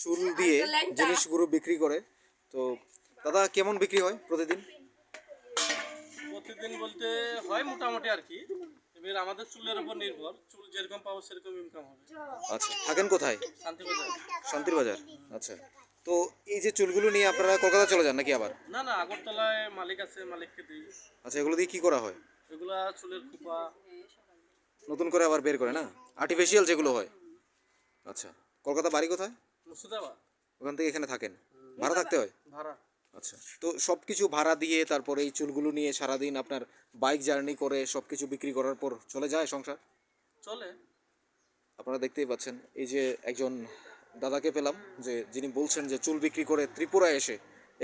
চুল দিয়ে জিনিসগুলো বিক্রি করে। তো দাদা কেমন বিক্রি হয় প্রতিদিন? প্রতিদিন বলতে হয় মোটামুটি আর কি। এবার আমাদের চুলের উপর নির্ভর, চুল যেরকম পাবো সেরকম ইনকাম হবে। আচ্ছা, থাকেন কোথায়? শান্তিবাজার। শান্তির বাজার। আচ্ছা, তো এই যে চুলগুলো নিয়ে আপনারা কলকাতা চলে যান নাকি আবার? না না, আগরতলায় মালিক আছে, মালিককে দিই। আচ্ছা, এগুলো দিয়ে কি করা হয়? এগুলা চুলের খোপা। নতুন করে আবার বের করে না, আর্টিফিশিয়াল যেগুলো হয়। আচ্ছা, কলকাতা বাড়ি কোথায়? মুর্শিদাবাদ। ওখান থেকে এখানে থাকেন, ভাড়া থাকতে হয়? ভাড়া। আচ্ছা, তো সব কিছু ভাড়া দিয়ে তারপরে এই চুলগুলো নিয়ে সারাদিন আপনার বাইক জার্নি করে সব কিছু বিক্রি করার পর চলে যায় সংসার? চলে। আপনারা দেখতেই পাচ্ছেন এই যে একজন দাদাকে পেলাম, যে যিনি বলছেন যে চুল বিক্রি করে ত্রিপুরায় এসে,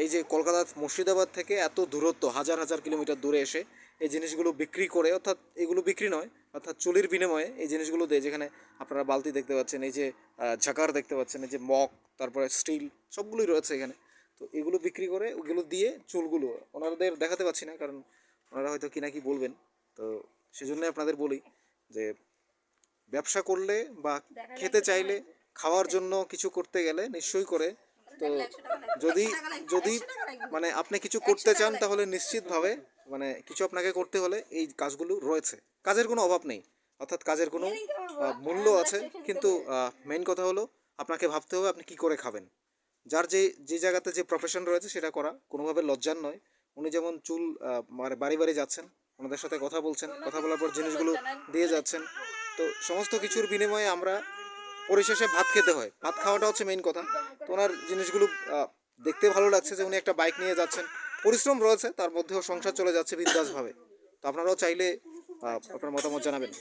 এই যে কলকাতা মুর্শিদাবাদ থেকে এত দূরত্ব, হাজার হাজার কিলোমিটার দূরে এসে এই জিনিসগুলো বিক্রি করে, অর্থাৎ এগুলো বিক্রি নয়, অর্থাৎ চুলের বিনিময়ে এই জিনিসগুলো দেয়। যেখানে আপনারা বালতি দেখতে পাচ্ছেন, এই যে ঝাকার দেখতে পাচ্ছেন, এই যে মগ, তারপরে স্টিল, সবগুলোই রয়েছে এখানে। তো এগুলো বিক্রি করে, ওগুলো দিয়ে চুলগুলো ওনাদের দেখাতে পাচ্ছি না, কারণ ওনারা হয়তো কি না কি বলবেন। তো সেজন্যই আপনাদের বলি যে ব্যবসা করলে বা খেতে চাইলে, খাওয়ার জন্য কিছু করতে গেলে নিশ্চয়ই করে, তো যদি যদি মানে আপনি কিছু করতে চান তাহলে নিশ্চিতভাবে মানে কিছু আপনাকে করতে হলে এই কাজগুলো রয়েছে, কাজের কোনো অভাব নেই, অর্থাৎ কাজের কোনো মূল্য আছে। কিন্তু মেইন কথা হলো আপনাকে ভাবতে হবে আপনি কি করে খাবেন। যার যে যে জায়গাতে যে প্রফেশন রয়েছে সেটা করা কোনোভাবে লজ্জার নয়। উনি যেমন চুল মানে বাড়ি বাড়ি যাচ্ছেন, ওনাদের সাথে কথা বলছেন, কথা বলার পর জিনিসগুলো দিয়ে যাচ্ছেন। তো সমস্ত কিছুর বিনিময়ে আমরা পরিশেষে ভাত খেতে হয়, ভাত খাওয়াটা হচ্ছে মেইন কথা। তো ওনার জিনিসগুলো দেখতে ভালো লাগছে যে উনি একটা বাইক নিয়ে যাচ্ছেন, পরিশ্রম রয়েছে, তার মধ্যেও সংসার চলে যাচ্ছে বিন্দাসভাবে। তো আপনারাও চাইলে আপনার মতামত জানাবেন।